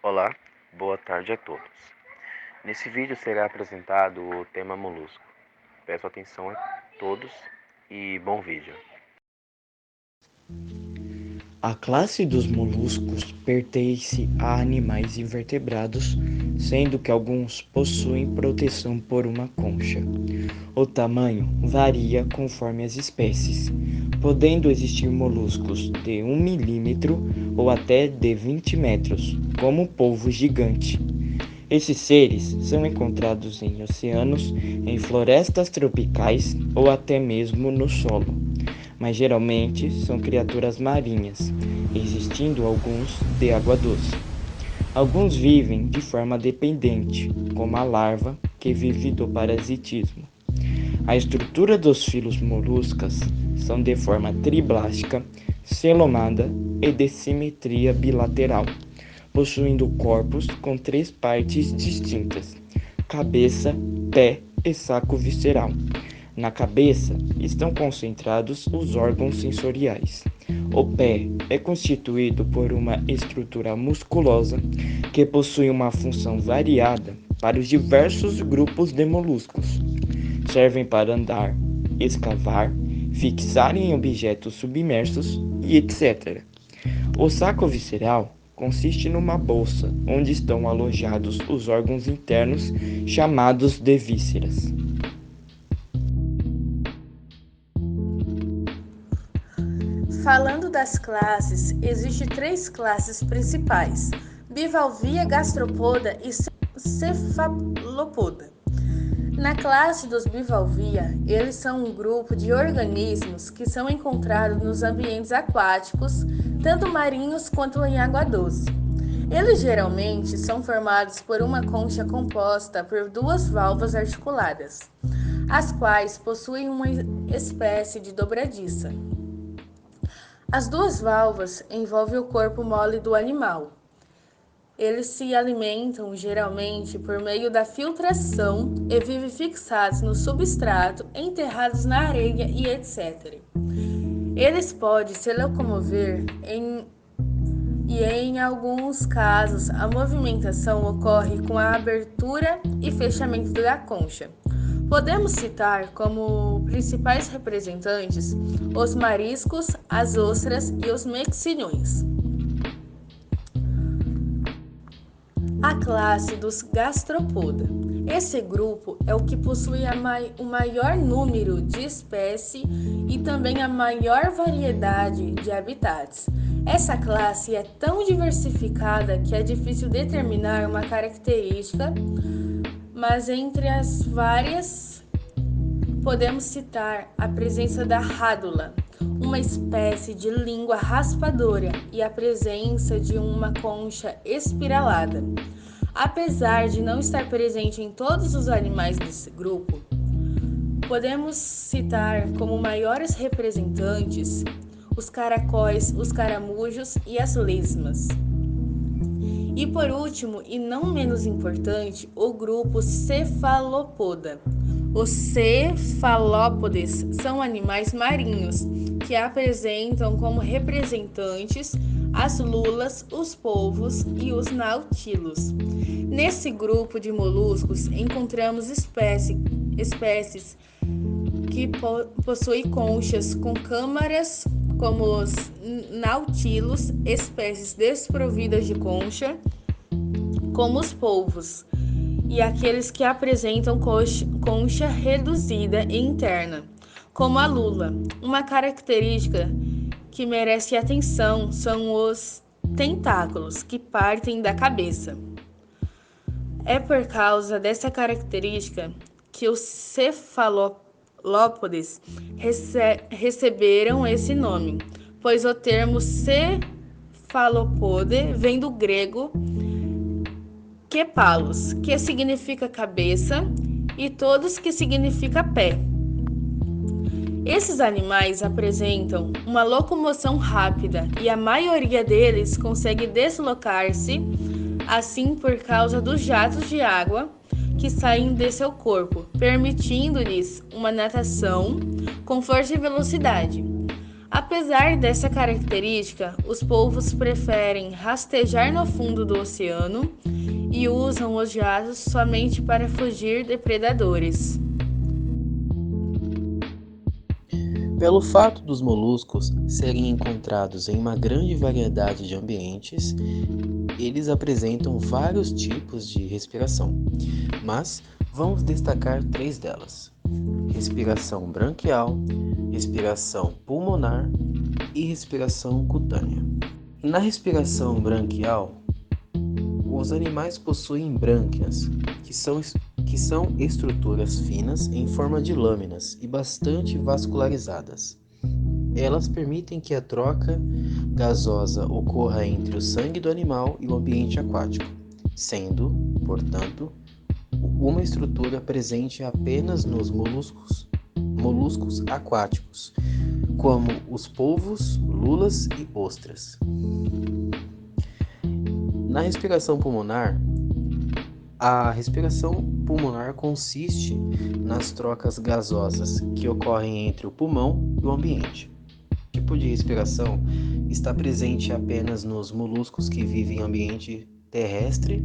Olá, boa tarde a todos. Nesse vídeo será apresentado o tema molusco. Peço atenção a todos e bom vídeo. A classe dos moluscos pertence a animais invertebrados, sendo que alguns possuem proteção por uma concha. O tamanho varia conforme as espécies, podendo existir moluscos de 1 milímetro ou até de 20 metros, como o polvo gigante. Esses seres são encontrados em oceanos, em florestas tropicais ou até mesmo no solo, mas geralmente são criaturas marinhas, existindo alguns de água doce. Alguns vivem de forma dependente, como a larva, que vive do parasitismo. A estrutura dos filos moluscas são de forma triblástica, celomada e de simetria bilateral, possuindo corpos com 3 partes distintas: cabeça, pé e saco visceral. Na cabeça estão concentrados os órgãos sensoriais. O pé é constituído por uma estrutura musculosa que possui uma função variada para os diversos grupos de moluscos. Servem para andar, escavar, fixar em objetos submersos e etc. O saco visceral consiste numa bolsa onde estão alojados os órgãos internos chamados de vísceras. Falando das classes, existem 3 classes principais: bivalvia, gastropoda e cefalopoda. Na classe dos bivalvia, eles são um grupo de organismos que são encontrados nos ambientes aquáticos, tanto marinhos quanto em água doce. Eles geralmente são formados por uma concha composta por 2 válvulas articuladas, as quais possuem uma espécie de dobradiça. As 2 válvulas envolvem o corpo mole do animal. Eles se alimentam geralmente por meio da filtração e vivem fixados no substrato, enterrados na areia e etc. Eles podem se locomover e em alguns casos a movimentação ocorre com a abertura e fechamento da concha. Podemos citar como principais representantes os mariscos, as ostras e os mexilhões. A classe dos gastropoda. Esse grupo é o que possui o maior número de espécies e também a maior variedade de habitats. Essa classe é tão diversificada que é difícil determinar uma característica, mas entre as várias podemos citar a presença da rádula, uma espécie de língua raspadora, e a presença de uma concha espiralada. Apesar de não estar presente em todos os animais desse grupo, podemos citar como maiores representantes os caracóis, os caramujos e as lesmas. E por último, e não menos importante, o grupo cefalopoda. Os cefalópodes são animais marinhos que apresentam como representantes as lulas, os polvos e os nautilos. Nesse grupo de moluscos encontramos espécies que possuem conchas com câmaras, como os nautilos, espécies desprovidas de concha, como os polvos, e aqueles que apresentam concha reduzida e interna, como a lula. Uma característica que merece atenção são os tentáculos, que partem da cabeça. É por causa dessa característica que os cefalópodes receberam esse nome, pois o termo cefalopode vem do grego kepalos, que significa cabeça, e todos, que significa pé. Esses animais apresentam uma locomoção rápida e a maioria deles consegue deslocar-se assim por causa dos jatos de água que saem de seu corpo, permitindo-lhes uma natação com força e velocidade. Apesar dessa característica, os polvos preferem rastejar no fundo do oceano e usam os jatos somente para fugir de predadores. Pelo fato dos moluscos serem encontrados em uma grande variedade de ambientes, eles apresentam vários tipos de respiração, mas vamos destacar 3 delas: respiração branquial, respiração pulmonar e respiração cutânea. Na respiração branquial, os animais possuem brânquias, que são estruturas finas em forma de lâminas e bastante vascularizadas. Elas permitem que a troca gasosa ocorra entre o sangue do animal e o ambiente aquático, sendo, portanto, uma estrutura presente apenas nos moluscos aquáticos, como os polvos, lulas e ostras. Na respiração pulmonar, a respiração pulmonar consiste nas trocas gasosas que ocorrem entre o pulmão e o ambiente. O tipo de respiração está presente apenas nos moluscos que vivem em ambiente terrestre,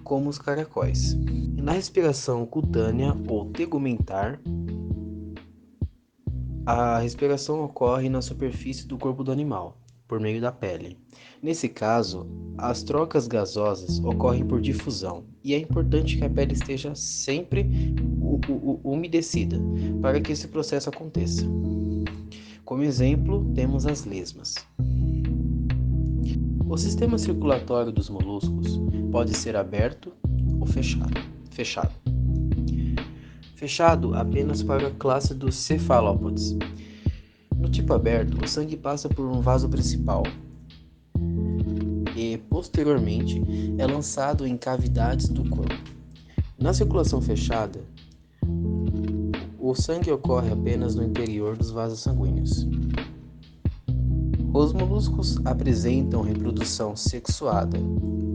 como os caracóis. E na respiração cutânea ou tegumentar, a respiração ocorre na superfície do corpo do animal, por meio da pele. Nesse caso, as trocas gasosas ocorrem por difusão e é importante que a pele esteja sempre umedecida para que esse processo aconteça. Como exemplo, temos as lesmas. O sistema circulatório dos moluscos pode ser aberto ou fechado. Fechado apenas para a classe dos cefalópodes. No tipo aberto, o sangue passa por um vaso principal e, posteriormente, é lançado em cavidades do corpo. Na circulação fechada, o sangue ocorre apenas no interior dos vasos sanguíneos. Os moluscos apresentam reprodução sexuada,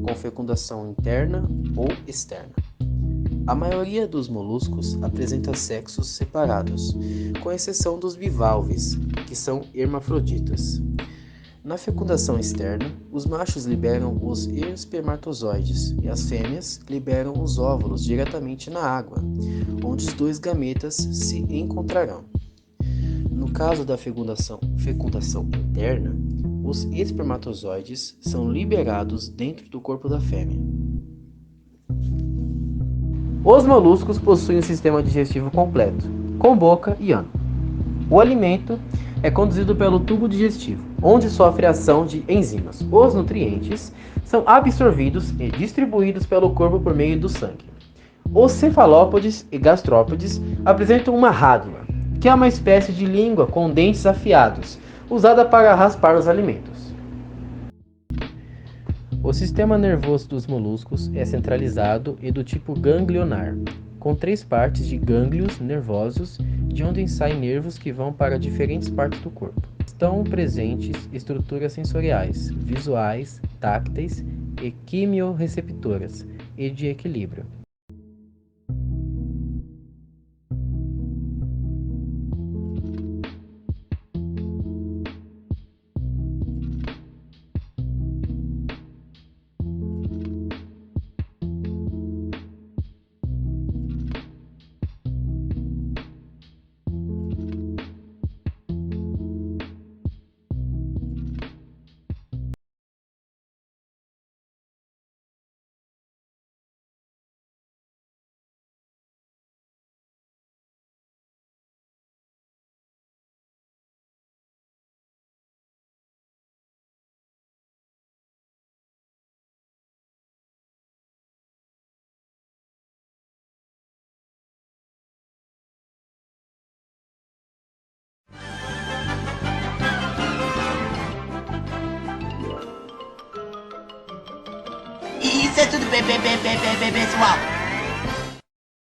com fecundação interna ou externa. A maioria dos moluscos apresenta sexos separados, com exceção dos bivalves, que são hermafroditas. Na fecundação externa, os machos liberam os espermatozoides e as fêmeas liberam os óvulos diretamente na água, onde os 2 gametas se encontrarão. No caso da fecundação interna, os espermatozoides são liberados dentro do corpo da fêmea. Os moluscos possuem um sistema digestivo completo, com boca e ano. O alimento é conduzido pelo tubo digestivo, onde sofre a ação de enzimas. Os nutrientes são absorvidos e distribuídos pelo corpo por meio do sangue. Os cefalópodes e gastrópodes apresentam uma rádula, que é uma espécie de língua com dentes afiados, usada para raspar os alimentos. O sistema nervoso dos moluscos é centralizado e do tipo ganglionar, com 3 partes de gânglios nervosos, de onde saem nervos que vão para diferentes partes do corpo. Estão presentes estruturas sensoriais, visuais, tácteis e quimiorreceptoras e de equilíbrio. Isso é tudo, pessoal.